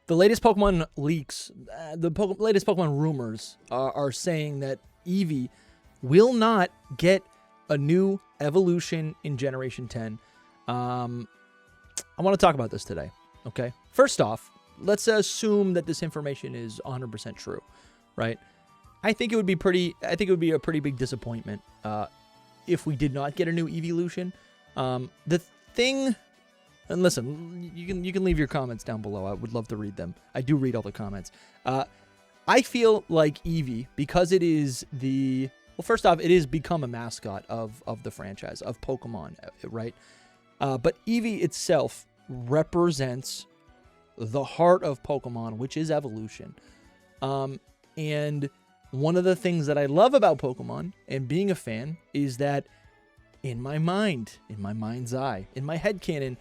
the latest Pokemon leaks, latest Pokemon rumors are saying that Eevee will not get a new evolution in Generation 10. I want to talk about this today, okay? First off, let's assume that this information is 100% true, right? I think it would be a pretty big disappointment if we did not get a new Eeveelution. The thing, and listen, you can leave your comments down below. I would love to read them. I do read all the comments. I feel like Eevee, because it is first off, it has become a mascot of the franchise, of Pokemon, right? But Eevee itself represents the heart of Pokemon, which is evolution. And one of the things that I love about Pokemon and being a fan is that in my mind's eye, in my headcanon,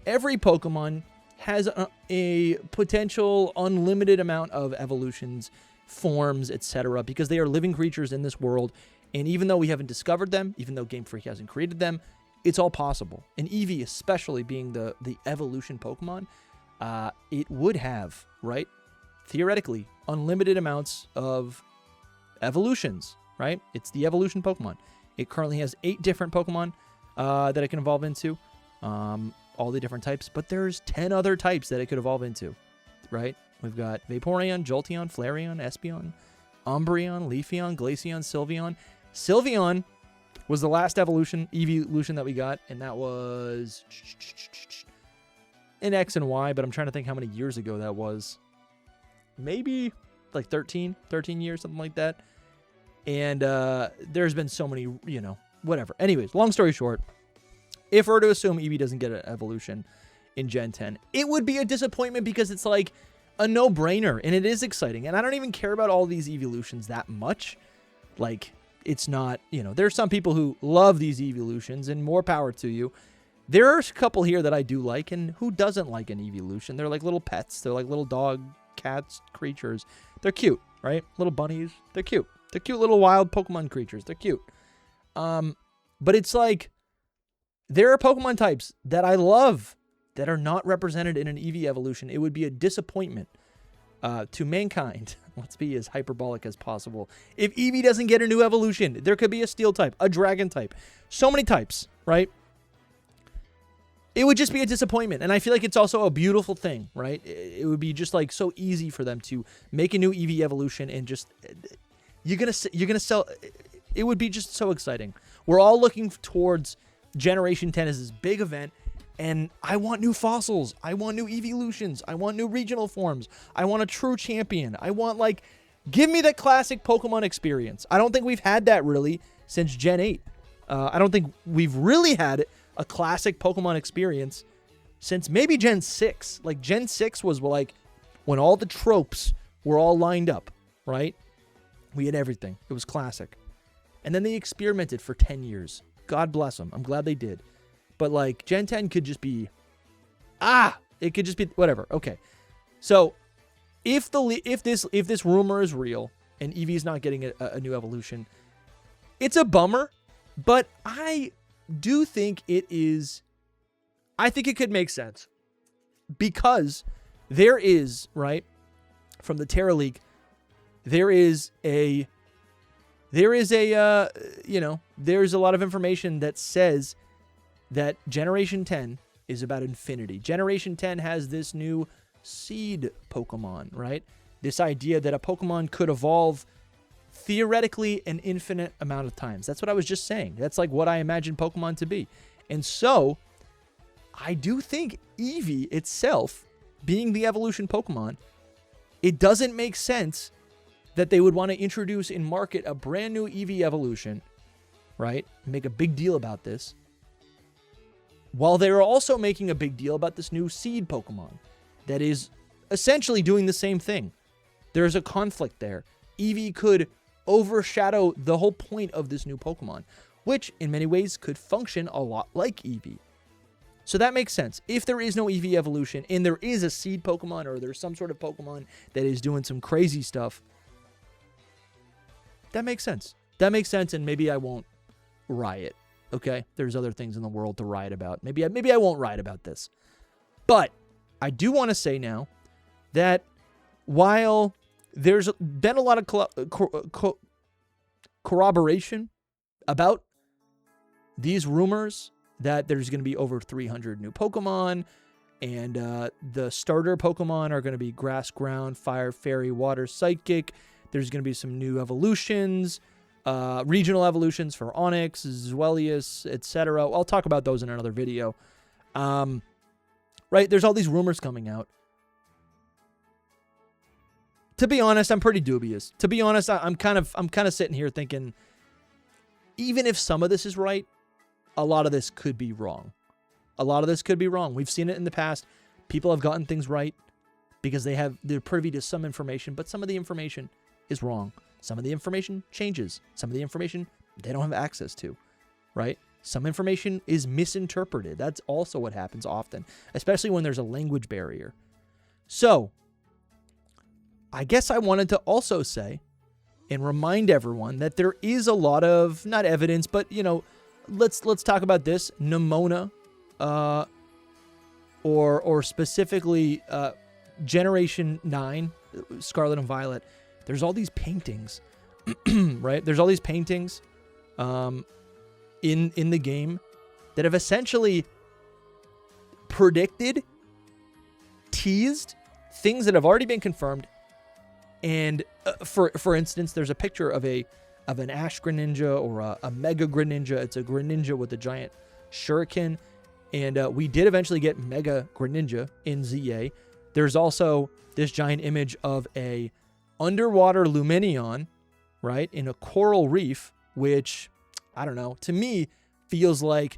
every Pokemon has a potential unlimited amount of evolutions, forms, etc., because they are living creatures in this world. And even though we haven't discovered them, even though Game Freak hasn't created them, it's all possible. And Eevee, especially being the evolution Pokemon, it would have, right, theoretically, unlimited amounts of evolutions, right? It's the evolution Pokemon. It currently has 8 different Pokemon that it can evolve into, all the different types, but there's 10 other types that it could evolve into, right? We've got Vaporeon, Jolteon, Flareon, Espeon, Umbreon, Leafeon, Glaceon, Sylveon. Sylveon was the last Eeveelution that we got, and that was in X and Y, but I'm trying to think how many years ago that was. Maybe like 13 years, something like that. And there's been so many, whatever. Anyways, long story short, if we're to assume Eevee doesn't get an evolution in Gen 10, it would be a disappointment because it's like a no-brainer, and it is exciting. And I don't even care about all these Eeveelutions that much. Like, it's not, there are some people who love these Eeveelutions, and more power to you. There are a couple here that I do like, and who doesn't like an Eeveelution? They're like little pets. They're like little dog, cats, creatures. They're cute, right? Little bunnies. They're cute. They're cute little wild Pokemon creatures. They're cute. But it's like, there are Pokemon types that I love that are not represented in an Eevee evolution. It would be a disappointment to mankind. Let's be as hyperbolic as possible. If Eevee doesn't get a new evolution, there could be a Steel type, a Dragon type, so many types, right? It would just be a disappointment. And I feel like it's also a beautiful thing, right? It would be just like so easy for them to make a new Eevee evolution and just, you're going to sell. It would be just so exciting. We're all looking towards Generation 10 as this big event. And I want new fossils. I want new Eeveelutions. I want new regional forms. I want a true champion. I want, give me that classic Pokemon experience. I don't think we've had that really since Gen 8. I don't think we've really had a classic Pokemon experience since maybe Gen 6. Like, Gen 6 was when all the tropes were all lined up, right? We had everything. It was classic. And then they experimented for 10 years. God bless them. I'm glad they did. But Gen 10 could just be, it could just be whatever. Okay, so if this rumor is real and Eevee's not getting a new evolution, it's a bummer. But I do think it is. I think it could make sense because there is, right, from the Terra League, there's a lot of information that says that Generation 10 is about infinity. Generation 10 has this new seed Pokemon, right? This idea that a Pokemon could evolve theoretically an infinite amount of times. That's what I was just saying. That's what I imagine Pokemon to be. And so, I do think Eevee itself, being the evolution Pokemon, it doesn't make sense that they would want to introduce and market a brand new Eevee evolution, right? Make a big deal about this, while they're also making a big deal about this new seed Pokemon that is essentially doing the same thing. There's a conflict there. Eevee could overshadow the whole point of this new Pokemon, which in many ways could function a lot like Eevee. So that makes sense. If there is no Eevee evolution and there is a seed Pokemon or there's some sort of Pokemon that is doing some crazy stuff, that makes sense. That makes sense, and maybe I won't riot. Okay, there's other things in the world to riot about. Maybe I won't riot about this. But I do want to say now that while there's been a lot of corroboration about these rumors that there's going to be over 300 new Pokemon, and the starter Pokemon are going to be Grass, Ground, Fire, Fairy, Water, Psychic. There's going to be some new evolutions, regional evolutions for Onix, Zweilous, etc. I'll talk about those in another video. Right? There's all these rumors coming out. To be honest, I'm pretty dubious. To be honest, I'm kind of sitting here thinking, even if some of this is right, a lot of this could be wrong. A lot of this could be wrong. We've seen it in the past. People have gotten things right because they're privy to some information, but some of the information is wrong. Some of the information changes. Some of the information they don't have access to, right? Some information is misinterpreted. That's also what happens often, especially when there's a language barrier. So, I guess I wanted to also say and remind everyone that there is a lot of, not evidence, but, you know, let's talk about this. Nemona, or specifically Generation 9, Scarlet and Violet, there's all these paintings, right? There's all these paintings in the game that have essentially predicted, teased things that have already been confirmed. And for instance, there's a picture of an Ash Greninja or a Mega Greninja. It's a Greninja with a giant shuriken. And we did eventually get Mega Greninja in ZA. There's also this giant image of a underwater Lumineon, right, in a coral reef, which, I don't know, to me feels like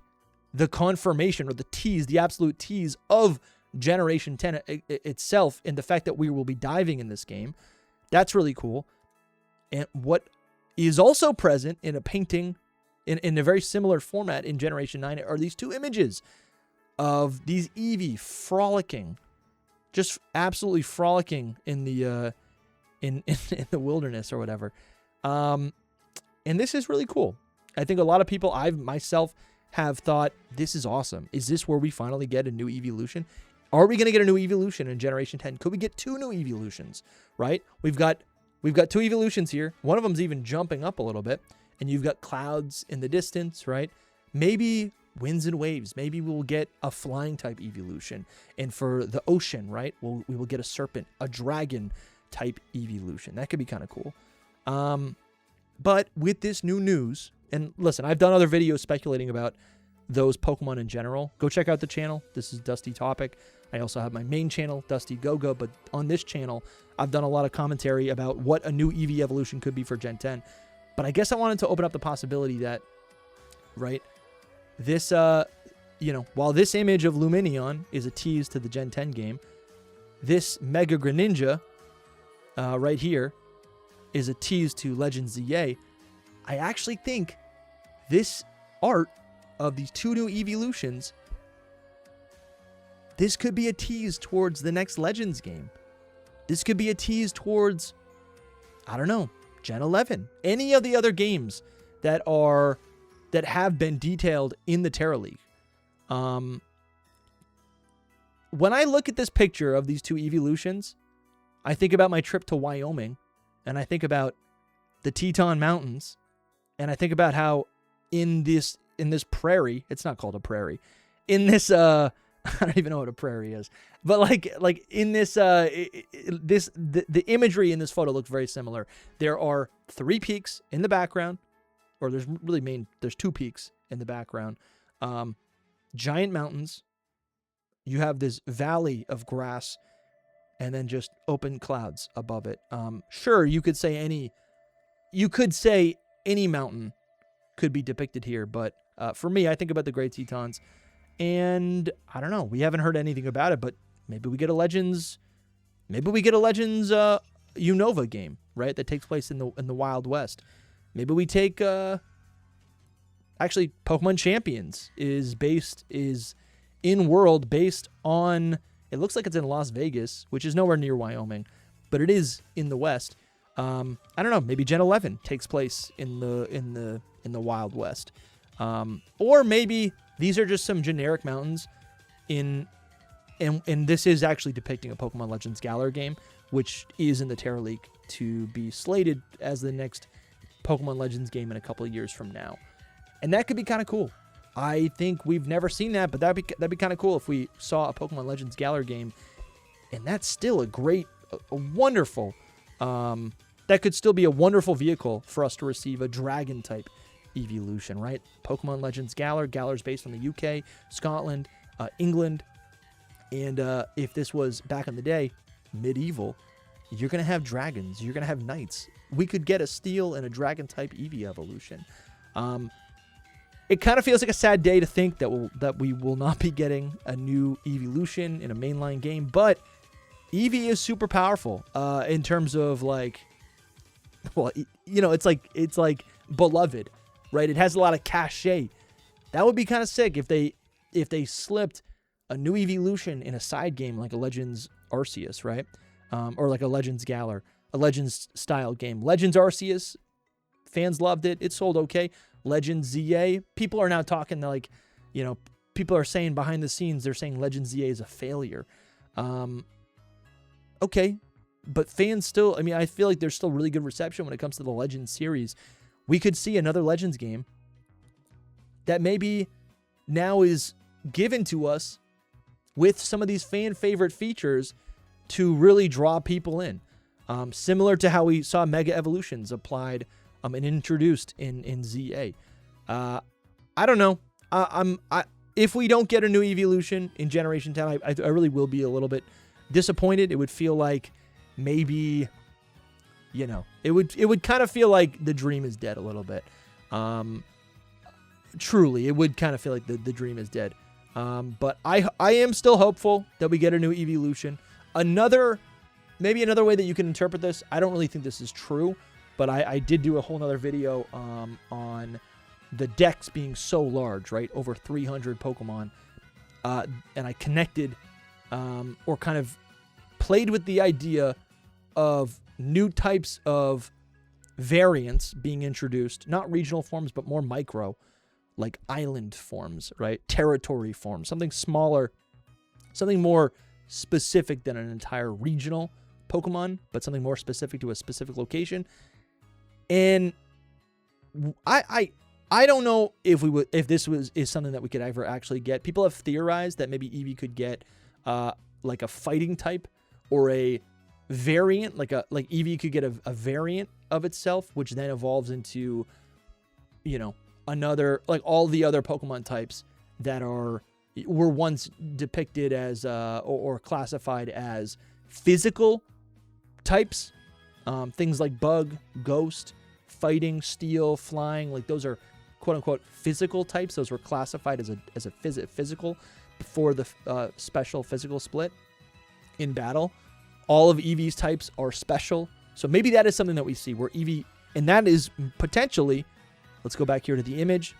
the confirmation or the tease, the absolute tease of Generation 10 itself, and the fact that we will be diving in this game. That's really cool. And what is also present in a painting in a very similar format in Generation 9 are these two images of these Eevee frolicking, just absolutely frolicking in the in the wilderness or whatever. And this is really cool. I think a lot of people, I myself, have thought, this is awesome. Is this where we finally get a new Eeveelution? Are we going to get a new Eeveelution in Generation 10? Could we get 2 new Eeveelutions, right? We've got 2 Eeveelutions here. One of them's even jumping up a little bit, and you've got clouds in the distance, right? Maybe winds and waves. Maybe we'll get a flying type Eeveelution. And for the ocean, right, we will get a serpent, a dragon type Eeveelution. That could be kind of cool. But with this new news, and listen, I've done other videos speculating about those Pokemon in general. Go check out the channel. This is Dusty Topic. I also have my main channel, Dusty Go-Go, but on this channel, I've done a lot of commentary about what a new Eevee evolution could be for Gen 10. But I guess I wanted to open up the possibility that, right, this, you know, while this image of Lumineon is a tease to the Gen 10 game, this Mega Greninja right here is a tease to Legends ZA. I actually think this art of these 2 new Eeveelutions, this could be a tease towards the next Legends game. This could be a tease towards, I don't know, Gen 11. Any of the other games that have been detailed in the Terra League. When I look at this picture of these 2 Eeveelutions, I think about my trip to Wyoming, and I think about the Teton Mountains, and I think about how in this prairie, it's not called a prairie, in this I don't even know what a prairie is, but like in this the imagery in this photo looks very similar. There are 3 peaks in the background, or there's 2 peaks in the background, giant mountains. You have this valley of grass, and then just open clouds above it. Sure, you could say any mountain could be depicted here, but for me, I think about the Great Tetons, and I don't know. We haven't heard anything about it, but maybe we get a Legends. Maybe we get a Legends Unova game, right? That takes place in the Wild West. Maybe we take actually Pokemon Champions is in world based on. It looks like it's in Las Vegas, which is nowhere near Wyoming, but it is in the West. I don't know. Maybe Gen 11 takes place in the Wild West, or maybe these are just some generic mountains in and this is actually depicting a Pokemon Legends Galar game, which is in the Terra League to be slated as the next Pokemon Legends game in a couple of years from now. And that could be kind of cool. I think we've never seen that, but that'd be kind of cool if we saw a Pokemon Legends Galar game. And that's still a wonderful, that could still be a wonderful vehicle for us to receive a Dragon-type Eeveelution, right? Pokemon Legends Galar. Galar's based on the UK, Scotland, England. And if this was back in the day, medieval, you're going to have dragons. You're going to have knights. We could get a Steel and a Dragon-type Eevee evolution. It kind of feels like a sad day to think that we will not be getting a new Eeveelution in a mainline game, but Eevee is super powerful in terms of like, well, you know, it's like beloved, right? It has a lot of cachet. That would be kind of sick if they slipped a new Eeveelution in a side game like a Legends Arceus, right? Or like a Legends Galar, a Legends style game. Legends Arceus, fans loved it. It sold okay. Legends ZA, people are now talking like, you know, people are saying behind the scenes, they're saying Legends ZA is a failure. Okay, but fans still, I mean, I feel like there's still really good reception when it comes to the Legends series. We could see another Legends game that maybe now is given to us with some of these fan favorite features to really draw people in. Similar to how we saw Mega Evolutions applied and introduced in ZA. I don't know. If we don't get a new Eeveelution in Generation 10, I really will be a little bit disappointed. It would feel like maybe, you know, it would kind of feel like the dream is dead a little bit. Truly, it would kind of feel like the dream is dead. But I am still hopeful that we get a new Eeveelution. Maybe another way that you can interpret this, I don't really think this is true, but I did do a whole nother video on the decks being so large, right? Over 300 Pokemon. And I connected or kind of played with the idea of new types of variants being introduced, not regional forms, but more micro, like island forms, right? Territory forms, something smaller, something more specific than an entire regional Pokemon, but something more specific to a specific location. And I don't know if this is something that we could ever actually get. People have theorized that maybe Eevee could get like a fighting type or a variant, like Eevee could get a variant of itself, which then evolves into, you know, another, like all the other Pokemon types that were once depicted as or classified as physical types. Things like Bug, Ghost, Fighting, Steel, Flying, like those are quote-unquote physical types. Those were classified as a physical before the special physical split in battle. All of Eevee's types are special. So maybe that is something that we see where Eevee, and that is potentially, let's go back here to the image.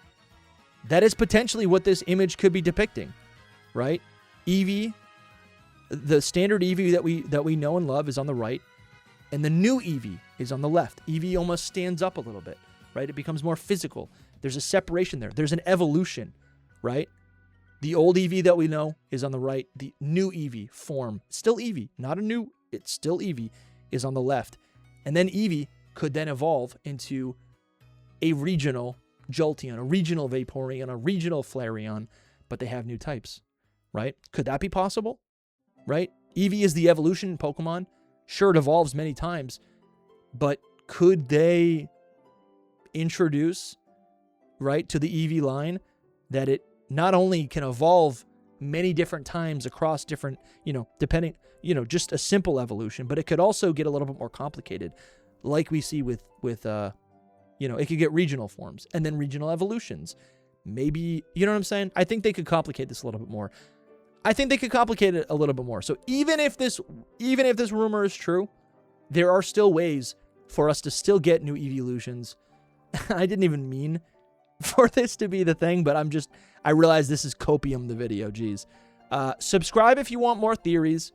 That is potentially what this image could be depicting, right? Eevee, the standard Eevee that we know and love is on the right, and the new Eevee is on the left. Eevee almost stands up a little bit, right? It becomes more physical. There's a separation there. There's an evolution, right? The old Eevee that we know is on the right. The new Eevee form, still Eevee, not a new, it's still Eevee, is on the left. And then Eevee could then evolve into a regional Jolteon, a regional Vaporeon, a regional Flareon, but they have new types, right? Could that be possible, right? Eevee is the evolution Pokemon. Sure, it evolves many times, but could they introduce, right, to the Eevee line that it not only can evolve many different times across different, you know, depending, you know, just a simple evolution, but it could also get a little bit more complicated, like we see with you know, it could get regional forms and then regional evolutions. Maybe, you know what I'm saying? I think they could complicate this a little bit more. I think they could complicate it a little bit more. So even if this rumor is true, there are still ways for us to still get new Eeveelutions. I didn't even mean for this to be the thing, but I realize this is copium the video. Geez. Subscribe if you want more theories.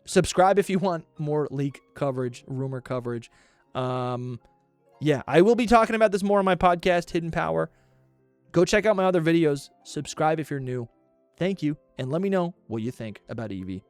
Subscribe if you want more leak coverage, rumor coverage. Yeah, I will be talking about this more on my podcast, Hidden Power. Go check out my other videos. Subscribe if you're new. Thank you, and let me know what you think about Eevee.